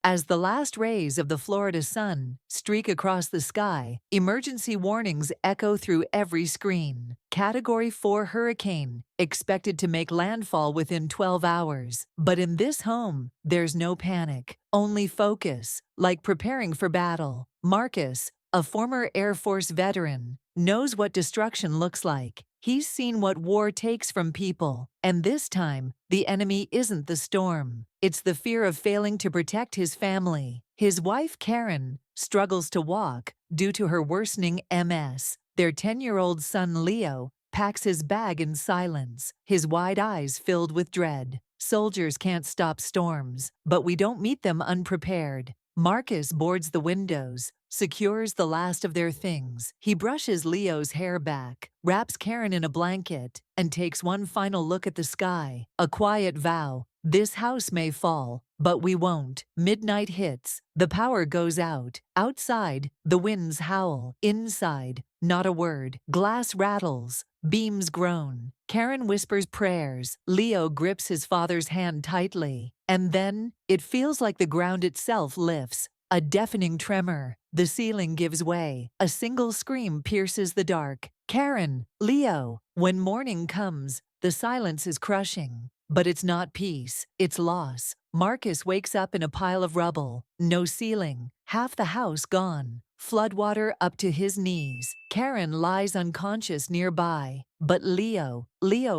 As the last rays of the Florida sun streak across the sky, emergency warnings echo through every screen. Category 4 hurricane, expected to make landfall within 12 hours. But in this home, there's no panic, only focus, like preparing for battle. Marcus, a former Air Force veteran, knows what destruction looks like. He's seen what war takes from people, and this time, the enemy isn't the storm. It's the fear of failing to protect his family. His wife, Karen, struggles to walk due to her worsening MS. Their 10-year-old son, Leo, packs his bag in silence, his wide eyes filled with dread. Soldiers can't stop storms, but we don't meet them unprepared. Marcus boards the windows, secures the last of their things. He brushes Leo's hair back, wraps Karen in a blanket, and takes one final look at the sky. A quiet vow. This house may fall, but we won't. Midnight hits. The power goes out. Outside, the winds howl. Inside, not a word. Glass rattles. Beams groan. Karen whispers prayers. Leo grips his father's hand tightly. And then, it feels like the ground itself lifts. A deafening tremor. The ceiling gives way. A single scream pierces the dark. Karen! Leo! When morning comes, the silence is crushing. But it's not peace, it's loss. Marcus wakes up in a pile of rubble. No ceiling. Half the house gone. Floodwater up to his knees. Karen lies unconscious nearby. But Leo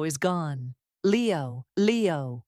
is gone. Leo.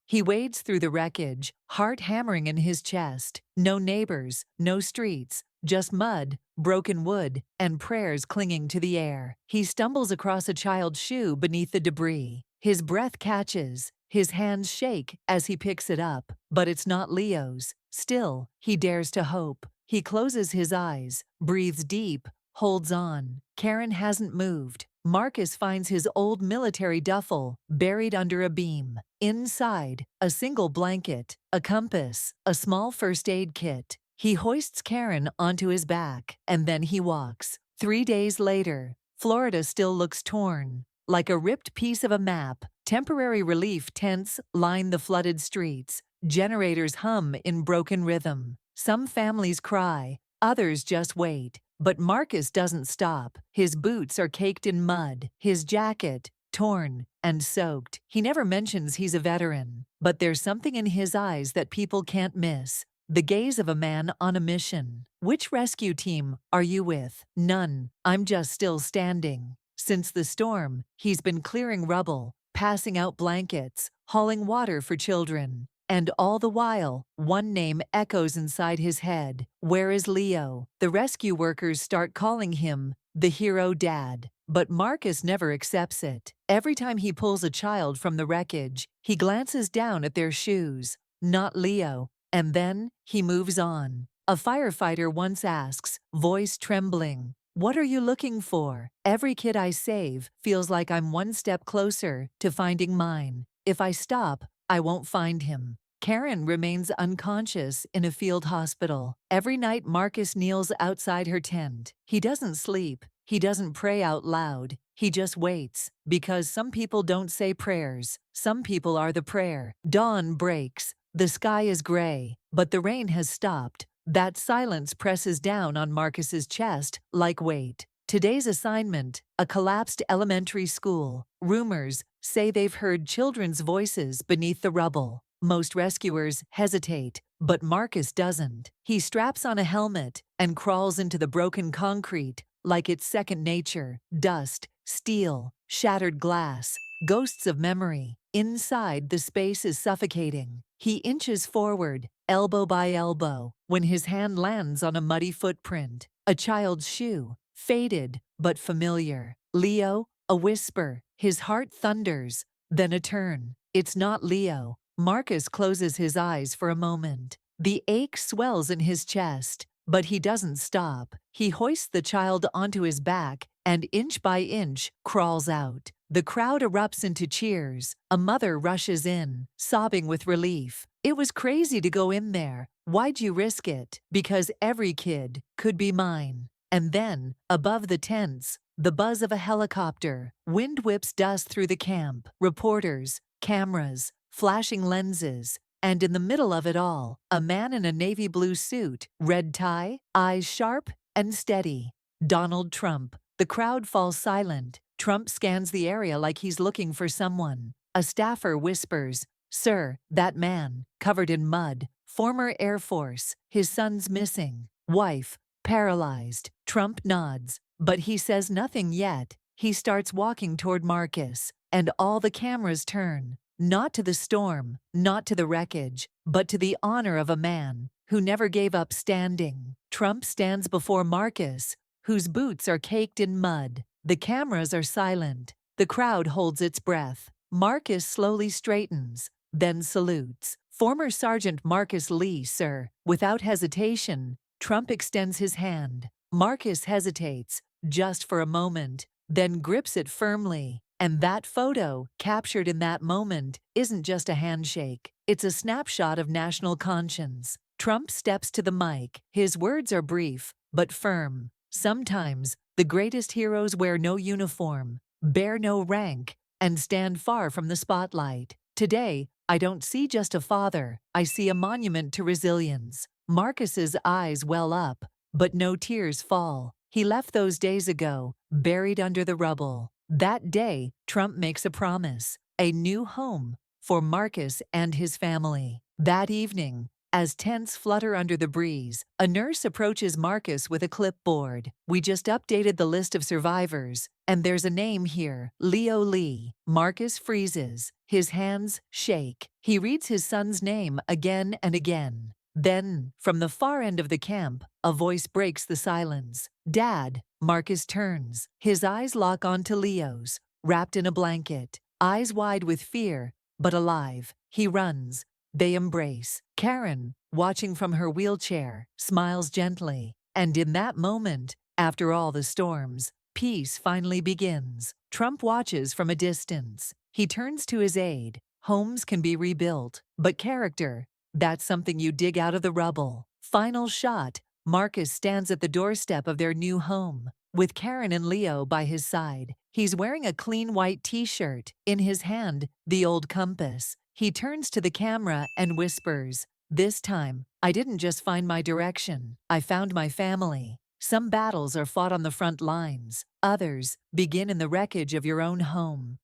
He wades through the wreckage, heart hammering in his chest. No neighbors, no streets, just mud, broken wood, and prayers clinging to the air. He stumbles across a child's shoe beneath the debris. His breath catches. His hands shake as he picks it up, but it's not Leo's. Still, he dares to hope. He closes his eyes, breathes deep, holds on. Karen hasn't moved. Marcus finds his old military duffel buried under a beam. Inside, a single blanket, a compass, a small first aid kit. He hoists Karen onto his back, and then he walks. 3 days later, Florida still looks torn. Like a ripped piece of a map, temporary relief tents line the flooded streets. Generators hum in broken rhythm. Some families cry, others just wait. But Marcus doesn't stop. His boots are caked in mud, his jacket torn and soaked. He never mentions he's a veteran, but there's something in his eyes that people can't miss. The gaze of a man on a mission. Which rescue team are you with? None. I'm just still standing. Since the storm, he's been clearing rubble, passing out blankets, hauling water for children. And all the while, one name echoes inside his head. Where is Leo? The rescue workers start calling him the hero dad. But Marcus never accepts it. Every time he pulls a child from the wreckage, he glances down at their shoes. Not Leo. And then, he moves on. A firefighter once asks, voice trembling, "What are you looking for?" Every kid I save feels like I'm one step closer to finding mine. If I stop, I won't find him. Karen remains unconscious in a field hospital. Every night Marcus kneels outside her tent. He doesn't sleep. He doesn't pray out loud. He just waits. Because some people don't say prayers. Some people are the prayer. Dawn breaks. The sky is gray, but the rain has stopped. That silence presses down on Marcus's chest like weight. Today's assignment, a collapsed elementary school. Rumors say they've heard children's voices beneath the rubble. Most rescuers hesitate, but Marcus doesn't. He straps on a helmet and crawls into the broken concrete like it's second nature. Dust, steel, shattered glass, ghosts of memory. Inside, the space is suffocating. He inches forward, elbow by elbow, when his hand lands on a muddy footprint. A child's shoe, faded but familiar. Leo, a whisper. His heart thunders, then a turn. It's not Leo. Marcus closes his eyes for a moment. The ache swells in his chest, but he doesn't stop. He hoists the child onto his back and inch by inch crawls out. The crowd erupts into cheers. A mother rushes in, sobbing with relief. "It was crazy to go in there. Why'd you risk it?" "Because every kid could be mine." And then, above the tents, the buzz of a helicopter. Wind whips dust through the camp. Reporters, cameras, flashing lenses. And in the middle of it all, a man in a navy blue suit, red tie, eyes sharp and steady. Donald Trump. The crowd falls silent. Trump scans the area like he's looking for someone. A staffer whispers, "Sir, that man, covered in mud, former Air Force, his son's missing, wife, paralyzed." Trump nods, but he says nothing yet. He starts walking toward Marcus, and all the cameras turn. Not to the storm, not to the wreckage, but to the honor of a man who never gave up standing. Trump stands before Marcus, whose boots are caked in mud. The cameras are silent. The crowd holds its breath. Marcus slowly straightens, then salutes. "Former Sergeant Marcus Lee, sir." Without hesitation, Trump extends his hand. Marcus hesitates, just for a moment, then grips it firmly. And that photo, captured in that moment, isn't just a handshake. It's a snapshot of national conscience. Trump steps to the mic. His words are brief, but firm. "Sometimes, the greatest heroes wear no uniform, bear no rank, and stand far from the spotlight. Today, I don't see just a father, I see a monument to resilience." Marcus's eyes well up, but no tears fall. He left those days ago, buried under the rubble. That day, Trump makes a promise, a new home for Marcus and his family. That evening, as tents flutter under the breeze, a nurse approaches Marcus with a clipboard. "We just updated the list of survivors, and there's a name here, Leo Lee." Marcus freezes. His hands shake. He reads his son's name again and again. Then, from the far end of the camp, a voice breaks the silence. "Dad." Marcus turns. His eyes lock onto Leo's, wrapped in a blanket, eyes wide with fear, but alive. He runs. They embrace. Karen, watching from her wheelchair, smiles gently. And in that moment, after all the storms, peace finally begins. Trump watches from a distance. He turns to his aide. "Homes can be rebuilt, but character, that's something you dig out of the rubble." Final shot. Marcus stands at the doorstep of their new home, with Karen and Leo by his side. He's wearing a clean white t-shirt, in his hand, the old compass. He turns to the camera and whispers, "This time, I didn't just find my direction, I found my family." Some battles are fought on the front lines. Others begin in the wreckage of your own home.